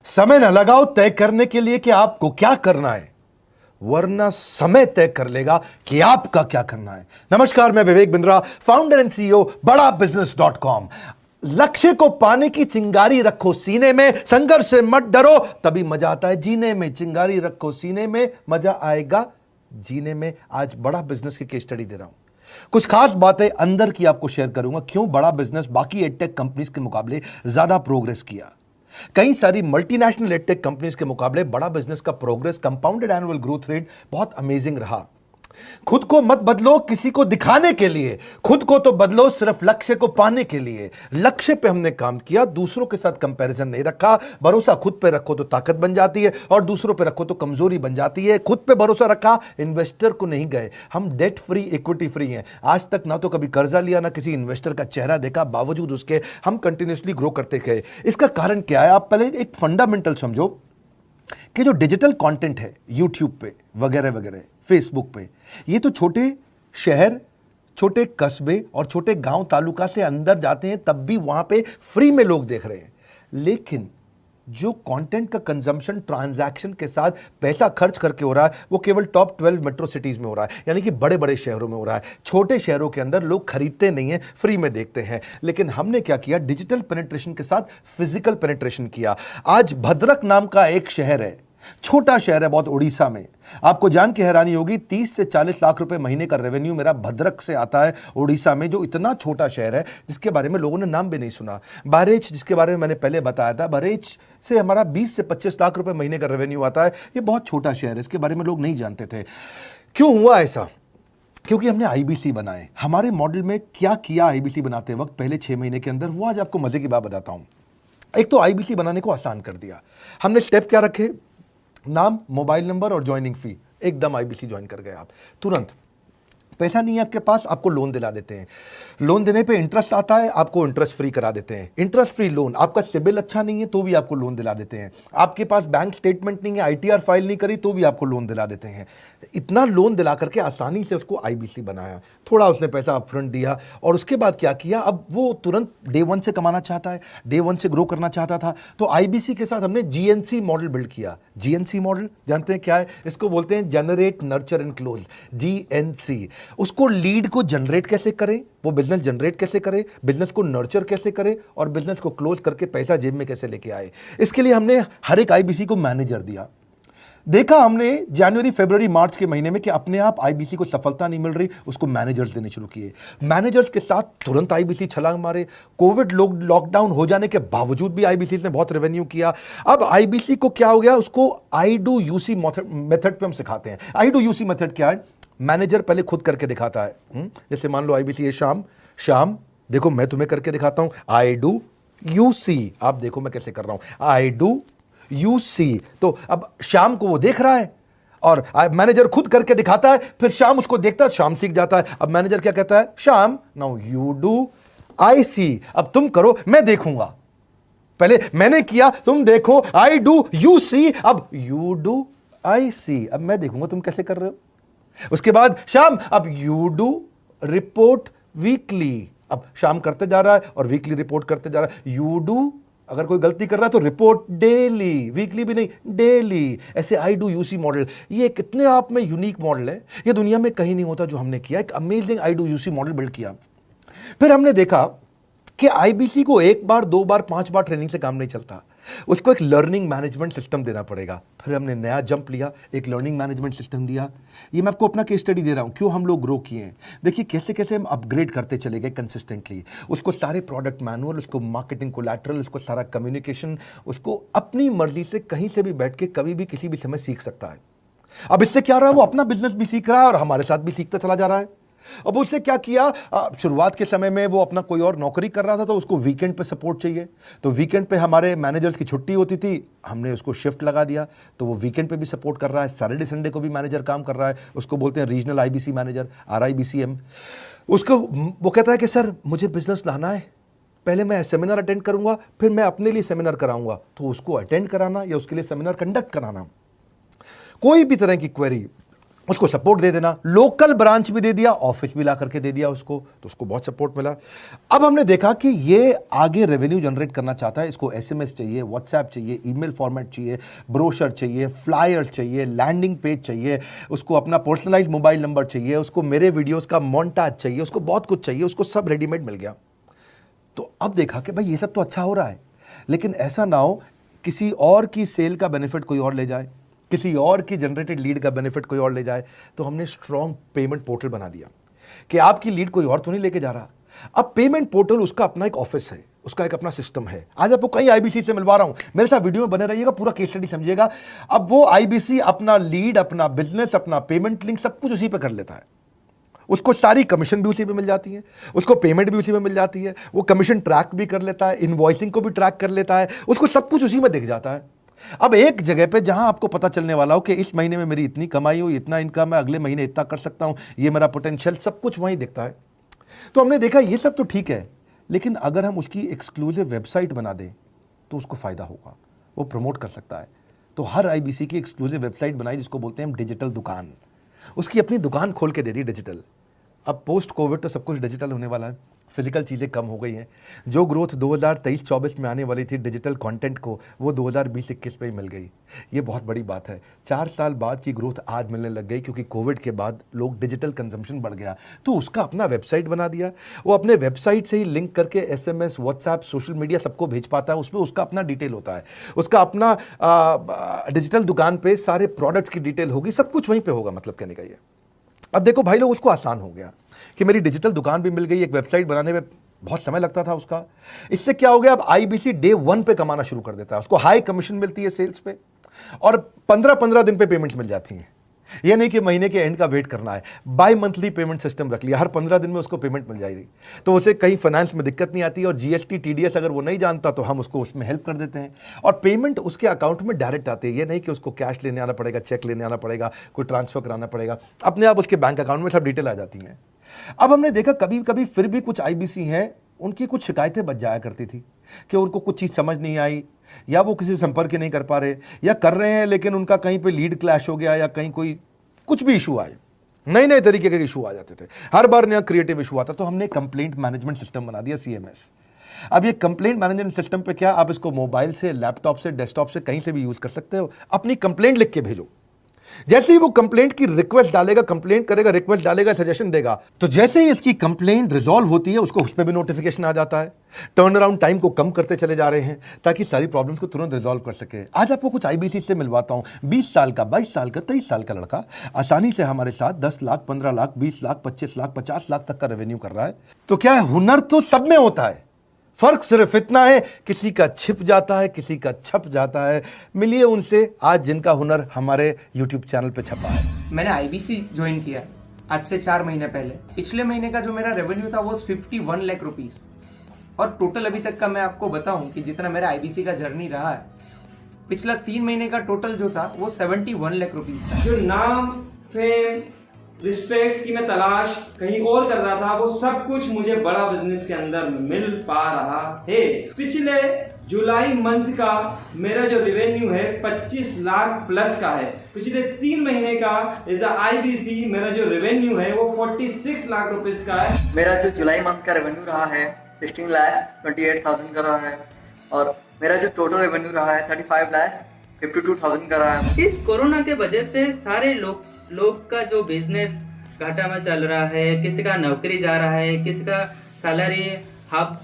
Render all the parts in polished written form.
समय न लगाओ तय करने के लिए कि आपको क्या करना है, वरना समय तय कर लेगा कि आपका क्या करना है। नमस्कार, मैं Vivek Bindra, founder and CEO बड़ा बिजनेस.com। लक्ष्य को पाने की चिंगारी रखो सीने में, संघर्ष से मत डरो, तभी मजा आता है जीने में। चिंगारी रखो सीने में, मजा आएगा जीने में। आज बड़ा बिजनेस की केस स्टडी दे रहा हूं, कुछ खास बातें अंदर की आपको शेयर करूंगा, क्यों बड़ा बिजनेस बाकी एडटेक कंपनीज के मुकाबले ज्यादा प्रोग्रेस किया। कई सारी मल्टीनेशनल एडटेक कंपनीज के मुकाबले बड़ा बिजनेस का progress, compounded annual growth rate बहुत अमेजिंग रहा। खुद को मत बदलो किसी को दिखाने के लिए, खुद को तो बदलो सिर्फ लक्ष्य को पाने के लिए। लक्ष्य पे हमने काम किया, दूसरों के साथ कंपैरिजन नहीं रखा। भरोसा खुद पे रखो तो ताकत बन जाती है, और दूसरों पे रखो तो कमजोरी बन जाती है। खुद पे भरोसा रखा, इन्वेस्टर को नहीं गए। हम डेट फ्री, इक्विटी फ्री हैं। आज तक ना तो कभी कर्जा लिया, ना किसी इन्वेस्टर का चेहरा देखा, बावजूद उसके हम कंटिन्यूसली ग्रो करते गए। इसका कारण क्या है? आप पहले एक फंडामेंटल समझो कि जो डिजिटल कंटेंट है यूट्यूब पे वगैरह वगैरह, फेसबुक पे, ये तो छोटे शहर, छोटे कस्बे और छोटे गांव तालुका से अंदर जाते हैं, तब भी वहां पे फ्री में लोग देख रहे हैं। लेकिन जो कंटेंट का कंजम्पशन ट्रांजैक्शन के साथ पैसा खर्च करके हो रहा है, वो केवल टॉप 12 मेट्रो सिटीज में हो रहा है, यानी कि बड़े बड़े शहरों में हो रहा है। छोटे शहरों के अंदर लोग खरीदते नहीं हैं, फ्री में देखते हैं। लेकिन हमने क्या किया? डिजिटल पेनिट्रेशन के साथ फिजिकल पेनिट्रेशन किया। आज भद्रक नाम का एक शहर है, छोटा शहर है बहुत, उड़ीसा में। आपको जान के हैरानी होगी, 30 से 40 लाख रुपए महीने का रेवेन्यू मेरा भद्रक से आता है, उड़ीसा में, जो इतना छोटा शहर है जिसके बारे में लोगों ने नाम भी नहीं सुना। बहरेच, जिसके बारे में मैंने पहले बताया था, बहरेच से हमारा 20 से 25 लाख रुपए महीने का रेवेन्यू आता है। ये बहुत छोटा शहर है, इसके बारे में लोग नहीं जानते थे। क्यों हुआ ऐसा? क्योंकि हमने आईबीसी बनाए। हमारे मॉडल में क्या किया आईबीसी बनाते वक्त पहले 6 महीने के अंदर, वो आज आपको मजे की बात बताता हूं। एक तो आईबीसी बनाने को आसान कर दिया हमने। स्टेप क्या रखे? नाम, मोबाइल नंबर और ज्वाइनिंग फी। एकदम आईबीसी ज्वाइन कर गए आप तुरंत। पैसा नहीं है आपके पास, आपको लोन दिला देते हैं। लोन देने पे इंटरेस्ट आता है, आपको इंटरेस्ट फ्री करा देते हैं। Interest free loan. आपका सिबिल अच्छा नहीं है तो भी आपको लोन दिला देते हैं। आपके पास बैंक स्टेटमेंट नहीं है, आईटीआर फाइल नहीं करी, तो भी आपको लोन दिला देते हैं। इतना लोन दिला करके आसानी से उसको आईबीसी बनाया। थोड़ा उसने पैसा अपफ्रंट दिया, और उसके बाद क्या किया? अब वो तुरंत डे 1 से कमाना चाहता है, डे 1 से ग्रो करना चाहता था। तो आईबीसी के साथ हमने जीएनसी मॉडल बिल्ड किया। जीएनसी मॉडल जानते हैं क्या है? इसको बोलते हैं generate, nurture and close, GNC. उसको लीड को जनरेट कैसे करें, वो बिजनेस जनरेट कैसे करे, बिजनेस को नर्चर कैसे करे, और बिजनेस को क्लोज करके पैसा जेब में कैसे लेके आए। इसके लिए हमने हर एक आईबीसी को मैनेजर दिया। देखा हमने जनवरी, फरवरी, मार्च के महीने में कि अपने आप आईबीसी को सफलता नहीं मिल रही, उसको मैनेजर्स देने शुरू किए। मैनेजर्स के साथ तुरंत आईबीसी छलांग मारे। कोविड लॉकडाउन हो जाने के बावजूद भी आईबीसी ने बहुत रेवेन्यू किया। अब आईबीसी को क्या हो गया? उसको आई डू यूसी मेथड पे हम सिखाते हैं। आई डू यूसी मेथड क्या है? मैनेजर पहले खुद करके दिखाता है। जैसे मान लो आईबीसी है, शाम देखो मैं तुम्हें करके दिखाता हूं, आई डू यूसी। आप देखो मैं कैसे कर रहा हूं, आई डू यूसी। तो अब शाम को वो देख रहा है, और मैनेजर खुद करके दिखाता है, फिर शाम उसको देखता है, शाम सीख जाता है। अब मैनेजर क्या कहता है? शाम, नाउ यू डू आई सी। अब तुम करो, मैं देखूंगा। पहले मैंने किया, तुम देखो, आई डू यू सी, अब यू डू आई सी। अब मैं देखूंगा तुम कैसे कर रहे हो। उसके बाद शाम, अब यू डू रिपोर्ट वीकली। अब शाम करते जा रहा है और वीकली रिपोर्ट करते जा रहा है। यू डू, अगर कोई गलती कर रहा है तो रिपोर्ट डेली, वीकली भी नहीं, डेली। ऐसे आई डू यूसी मॉडल, ये कितने आप में यूनिक मॉडल है, ये दुनिया में कहीं नहीं होता जो हमने किया। एक amazing I do UC model build किया। फिर हमने देखा कि आईबीसी को 1 बार, 2 बार, 5 बार ट्रेनिंग से काम नहीं चलता, उसको एक लर्निंग मैनेजमेंट सिस्टम देना पड़ेगा। फिर हमने नया जंप लिया, एक लर्निंग मैनेजमेंट सिस्टम दिया। ये मैं आपको अपना केस स्टडी दे रहा हूं, क्यों हम लोग ग्रो किए हैं। देखिए कैसे कैसे हम अपग्रेड करते चले गए कंसिस्टेंटली। उसको सारे प्रोडक्ट मैनुअल, उसको मार्केटिंग कोलैटरल, उसको सारा कम्युनिकेशन, उसको अपनी मर्जी से कहीं से भी बैठ के कभी भी किसी भी समय सीख सकता है। अब इससे क्या रहा है? वो अपना बिजनेस भी सीख रहा है और हमारे साथ भी सीखता चला जा रहा है। अब उससे क्या किया? शुरुआत के समय में वो अपना कोई और नौकरी कर रहा था, तो उसको वीकेंड पे सपोर्ट चाहिए। तो वीकेंड पे हमारे मैनेजर्स की छुट्टी होती थी, हमने उसको शिफ्ट लगा दिया, तो वो वीकेंड पे भी सपोर्ट कर रहा है। सैटरडे संडे को भी मैनेजर काम कर रहा है। उसको बोलते हैं रीजनल आईबीसी मैनेजर, RIBCM। उसको वो कहता है कि सर मुझे बिजनेस लाना है, पहले मैं सेमिनार अटेंड करूंगा, फिर मैं अपने लिए सेमिनार कराऊंगा। तो उसको अटेंड कराना या उसके लिए सेमिनार कंडक्ट कराना, कोई भी तरह की क्वेरी, उसको सपोर्ट दे देना, लोकल ब्रांच भी दे दिया, ऑफिस भी ला करके दे दिया उसको, तो उसको बहुत सपोर्ट मिला। अब हमने देखा कि ये आगे रेवेन्यू जनरेट करना चाहता है, इसको एसएमएस चाहिए, व्हाट्सएप चाहिए, ईमेल फॉर्मेट चाहिए, ब्रोशर चाहिए, फ्लायर चाहिए, लैंडिंग पेज चाहिए, उसको अपना पर्सनलाइज्ड मोबाइल नंबर चाहिए, उसको मेरे वीडियोस का मोन्टाज चाहिए, उसको बहुत कुछ चाहिए, उसको सब रेडीमेड मिल गया। तो अब देखा कि भाई ये सब तो अच्छा हो रहा है, लेकिन ऐसा ना हो किसी और की सेल का बेनिफिट कोई और ले जाए, किसी और की जनरेटेड लीड का बेनिफिट कोई और ले जाए। तो हमने स्ट्रॉन्ग पेमेंट पोर्टल बना दिया कि आपकी लीड कोई और तो नहीं लेके जा रहा। अब पेमेंट पोर्टल उसका अपना एक ऑफिस है, उसका एक अपना सिस्टम है। आज आपको कई आईबीसी से मिलवा रहा हूं, मेरे साथ वीडियो में बने रहिएगा, पूरा केस स्टडी समझिएगा। अब वो आईबीसी अपना लीड, अपना बिजनेस, अपना पेमेंट लिंक सब कुछ उसी पे कर लेता है। उसको सारी कमीशन भी उसी पे मिल जाती है, उसको पेमेंट भी उसी में मिल जाती है, वो कमीशन ट्रैक भी कर लेता है, इनवॉइसिंग को भी ट्रैक कर लेता है, उसको सब कुछ उसी में दिख जाता है। अब एक जगह पे जहां आपको पता चलने वाला हो कि इस महीने में मेरी इतनी कमाई हो, इतना इनकम है, अगले महीने इतना कर सकता हूं, ये मेरा पोटेंशियल, सब कुछ वहीं दिखता है। तो हमने देखा ये सब तो ठीक है, लेकिन अगर हम उसकी एक्सक्लूसिव वेबसाइट बना दें तो उसको फायदा होगा, वो प्रमोट कर सकता है। तो हर आईबीसी की एक्सक्लूसिव वेबसाइट बनाई, जिसको बोलते हैं हम डिजिटल दुकान। उसकी अपनी दुकान खोल के दे दी डिजिटल। अब पोस्ट कोविड तो सब कुछ डिजिटल होने वाला है, फिजिकल चीज़ें कम हो गई हैं। जो ग्रोथ 2023-24 में आने वाली थी डिजिटल कंटेंट को, वो 2020-21 में ही मिल गई। ये बहुत बड़ी बात है। 4 साल बाद की ग्रोथ आज मिलने लग गई, क्योंकि कोविड के बाद लोग डिजिटल कंजम्पशन बढ़ गया। तो उसका अपना वेबसाइट बना दिया, वो अपने वेबसाइट से ही लिंक करके एसएमएस, व्हाट्सएप, सोशल मीडिया सबको भेज पाता है। उसमें उसका अपना डिटेल होता है, उसका अपना डिजिटल दुकान पे सारे प्रोडक्ट्स की डिटेल होगी, सब कुछ वहीं पर होगा। मतलब कहने का ये, अब देखो भाई लोग, उसको आसान हो गया कि मेरी डिजिटल दुकान भी मिल गई। एक वेबसाइट बनाने में बहुत समय लगता था उसका। इससे क्या हो गया, अब आईबीसी डे 1 पे कमाना शुरू कर देता है। उसको हाई कमीशन मिलती है सेल्स पे, और 15-15 दिन पे पेमेंट्स मिल जाती हैं। ये नहीं कि महीने के एंड का वेट करना है, बाई मंथली पेमेंट सिस्टम रख लिया, हर 15 दिन में उसको पेमेंट मिल जाएगी। तो उसे कहीं फाइनेंस में दिक्कत नहीं आती, और जीएसटी, टीडीएस अगर वो नहीं जानता तो हम उसको उसमें हेल्प कर देते हैं, और पेमेंट उसके अकाउंट में डायरेक्ट आती है। ये नहीं कि उसको कैश लेने आना पड़ेगा, चेक लेने आना पड़ेगा, कोई ट्रांसफर कराना पड़ेगा, अपने आप उसके बैंक अकाउंट में सब डिटेल आ जाती हैं। अब हमने देखा कभी कभी फिर भी कुछ आईबीसी हैं, उनकी कुछ शिकायतें बच जाया करती थी कि उनको कुछ चीज़ समझ नहीं आई, या वो किसी संपर्क ही नहीं कर पा रहे, या कर रहे हैं लेकिन उनका कहीं पे लीड क्लैश हो गया, या कहीं कोई कुछ भी इशू आए, नए नए तरीके के इशू आ जाते थे, हर बार नया क्रिएटिव इशू आता। तो हमने कंप्लेंट मैनेजमेंट सिस्टम बना दिया, सीएमएस। अब ये कंप्लेंट मैनेजमेंट सिस्टम पे क्या, आप इसको मोबाइल से, लैपटॉप से, डेस्कटॉप से, कहीं से भी यूज कर सकते हो। अपनी कंप्लेंट लिख के भेजो, जैसे ही वो कंप्लेंट की रिक्वेस्ट डालेगा, कंप्लेंट करेगा, रिक्वेस्ट डालेगा, सजेशन देगा, तो जैसे ही इसकी कंप्लेंट रिजॉल्व होती है उसको उसमें भी नोटिफिकेशन आ जाता है। टर्न अराउंड टाइम को कम करते चले जा रहे हैं, ताकि सारी प्रॉब्लम्स को तुरंत रिजॉल्व कर सके। आज आपको कुछ आईबीसी से मिलवाता हूं, 20 साल का, 22 साल का, 23 साल का लड़का आसानी से हमारे साथ 10 लाख, 15 लाख, 20 लाख, 25 लाख, 50 लाख तक का रेवेन्यू कर रहा है। तो क्या है, हुनर तो सब में होता है, फर्क सिर्फ इतना है, किसी का छिप जाता है, किसी का छप जाता है। मिलिए उनसे आज जिनका हुनर हमारे YouTube चैनल पे छपा है। मैंने आईबीसी ज्वाइन किया आज से 4 महीने पहले। पिछले महीने का जो मेरा रेवेन्यू था वो 51 लाख रुपीस, और टोटल अभी तक का मैं आपको बताऊं कि जितना मेरा आईबीसी का जर्नी रहा है, पिछला 3 महीने का टोटल जो था वो 71 लाख रुपीस था। जो नाम, फेम, रिस्पेक्ट की मैं तलाश कहीं और कर रहा था, वो सब कुछ मुझे बड़ा बिजनेस के अंदर मिल पा रहा है। पिछले जुलाई मंथ का मेरा जो रेवेन्यू है 25 लाख प्लस का है। पिछले 3 महीने का एज अ आईबीसी मेरा जो रेवेन्यू है वो 46 लाख रुपीस का है। मेरा जो जुलाई मंथ का रेवेन्यू रहा है 16 लाख 28,000 का रहा है, और मेरा जो टोटल रेवेन्यू रहा है 35 लाख 52,000 का रहा है। इस कोरोना के वजह से सारे लोग का जो बिजनेस घाटा में चल रहा है, किसी का नौकरी जा रहा है, किसी का सैलरी हाफ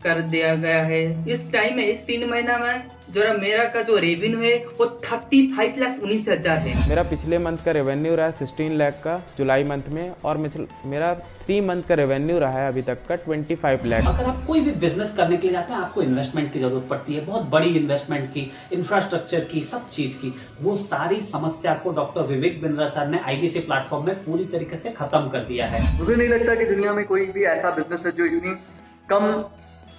कर दिया गया है। इस टाइम में, इस 3 महीना में जो मेरा का जो रेवेन्यू है वो 35,19,000 है। मेरा पिछले मंथ का रेवेन्यू रहा है 16 लाख का जुलाई मंथ में, और मेरा 3 मंथ का रेवेन्यू रहा है अभी तक का 25 लाख। अगर आप कोई भी बिजनेस करने के लिए जाते हैं, आपको इन्वेस्टमेंट की जरूरत पड़ती है, बहुत बड़ी इन्वेस्टमेंट की, इंफ्रास्ट्रक्चर की, सब चीज की। वो सारी समस्या को डॉक्टर विवेक बिंद्रा सर ने आईबीसी प्लेटफॉर्म में पूरी तरीके से खत्म कर दिया है। मुझे नहीं लगता कि दुनिया में कोई भी ऐसा बिजनेस है जो इतनी कम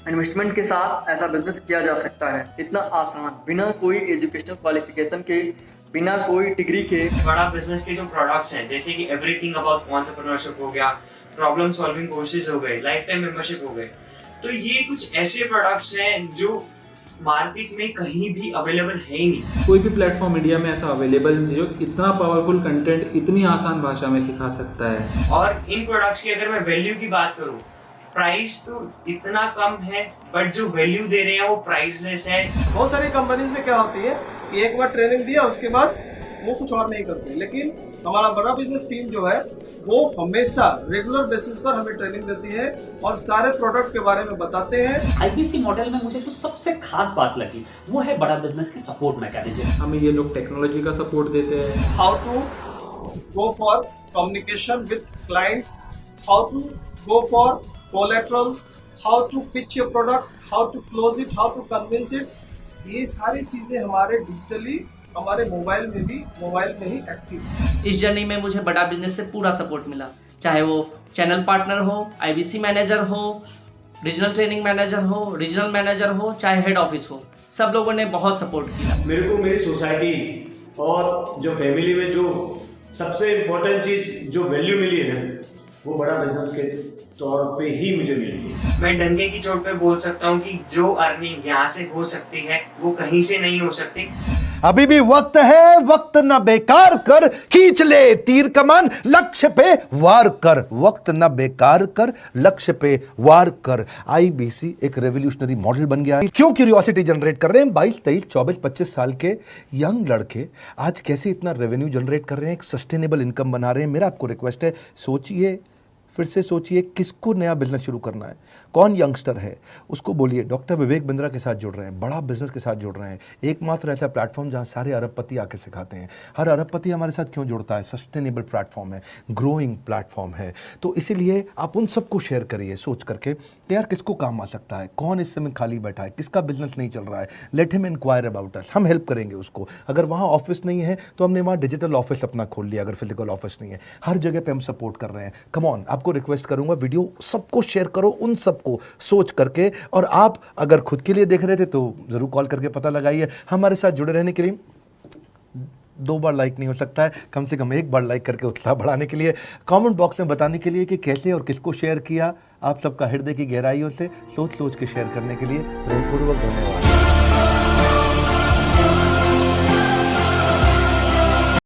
इन्वेस्टमेंट के साथ ऐसा बिजनेस किया जा सकता है, इतना आसान, बिना कोई एजुकेशनल क्वालिफिकेशन के, बिना कोई डिग्री के। बड़ा बिजनेस के जो प्रोडक्ट्स हैं, जैसे कि एवरीथिंग अबाउट एंटरप्रेन्योरशिप हो गया, प्रॉब्लम सॉल्विंग कोर्सेज हो गए, लाइफ टाइम मेंबरशिप हो गए, तो ये कुछ ऐसे प्रोडक्ट्स हैं जो मार्केट में कहीं भी अवेलेबल है ही नहीं। कोई भी प्लेटफॉर्म इंडिया में ऐसा अवेलेबल नहीं जो इतना पावरफुल कंटेंट इतनी आसान भाषा में सिखा सकता है। और इन प्रोडक्ट्स की अगर मैं वैल्यू की बात करूं, प्राइस तो इतना कम है बट जो वैल्यू दे रहे हैं वो प्राइसलेस है। बहुत सारी कंपनीज में क्या होती है कि एक बार ट्रेनिंग दिया उसके बाद वो कुछ और नहीं करते, लेकिन हमारा बड़ा बिजनेस टीम जो है वो हमेशा रेगुलर बेसिस पर हमें ट्रेनिंग देती है और सारे प्रोडक्ट के बारे में बताते हैं। आईबीसी मॉडल में मुझे जो सबसे खास बात लगी वो है बड़ा बिजनेस की सपोर्ट मैकेनिज्म। हमें ये लोग टेक्नोलॉजी का सपोर्ट देते हैं, how to go for communication with clients, how to go for collaterals, how to pitch your product, how to close it, how to convince it. ये सारी चीजें हमारे डिजिटली हमारे मोबाइल में ही एक्टिव है। इस जर्नी में मुझे बड़ा बिजनेस से पूरा सपोर्ट मिला, चाहे वो चैनल पार्टनर हो, आईबीसी मैनेजर हो, रीजनल ट्रेनिंग मैनेजर हो, रीजनल मैनेजर हो, चाहे हेड ऑफिस हो, सब लोगों ने बहुत सपोर्ट किया। मेरे को मेरी सोसाइटी और जो फैमिली में जो सबसे इम्पोर्टेंट चीज़ जो वैल्यू मिली है ना, वो बड़ा बिजनेस के तौर पे ही मुझे मिली। मैं डंके की चोट पे बोल सकता हूँ कि जो अर्निंग यहाँ से हो सकती है वो कहीं से नहीं हो सकती। अभी भी वक्त है, वक्त न बेकार कर, खींच ले तीर कमान, लक्ष्य पे वार कर। वक्त न बेकार कर, लक्ष्य पे वार कर। आईबीसी एक रेवोल्यूशनरी मॉडल बन गया है। क्यों क्यूरियोसिटी जनरेट कर रहे हैं 22, 23, 24, 25 साल के यंग लड़के आज कैसे इतना रेवेन्यू जनरेट कर रहे हैं, एक सस्टेनेबल इनकम बना रहे हैं। मेरा आपको रिक्वेस्ट है, सोचिए, फिर से सोचिए, किसको नया बिजनेस शुरू करना है, कौन यंगस्टर है, उसको बोलिए डॉक्टर विवेक बिंद्रा के साथ जुड़ रहे हैं, बड़ा बिजनेस के साथ जुड़ रहे हैं। एकमात्र ऐसा प्लेटफॉर्म जहां सारे अरबपति आके सिखाते हैं। हर अरबपति हमारे साथ क्यों जुड़ता है? सस्टेनेबल प्लेटफॉर्म है, ग्रोइंग प्लेटफॉर्म है। तो इसीलिए आप उन सबको शेयर करिए सोच करके कि यार किसको काम आ सकता है, कौन इस समय खाली बैठा है, किसका बिजनेस नहीं चल रहा है, let him inquire about us. हम हेल्प करेंगे उसको। अगर वहाँ ऑफिस नहीं है तो हमने वहाँ डिजिटल ऑफिस अपना खोल लिया, अगर फिजिकल ऑफिस नहीं है। हर जगह पे हम सपोर्ट कर रहे हैं। कम ऑन, आपको रिक्वेस्ट करूंगा वीडियो सबको शेयर करो, उन सबको सोच करके। और आप अगर खुद के लिए देख रहे थे तो जरूर कॉल करके पता लगाइए। हमारे साथ जुड़े रहने के लिए 2 बार लाइक नहीं हो सकता है, कम से कम 1 बार लाइक करके उत्साह बढ़ाने के लिए, कमेंट बॉक्स में बताने के लिए कि कैसे और किसको शेयर किया। आप सबका हृदय की गहराइयों से सोच सोच के शेयर करने के लिए प्रेमपूर्वक धन्यवाद।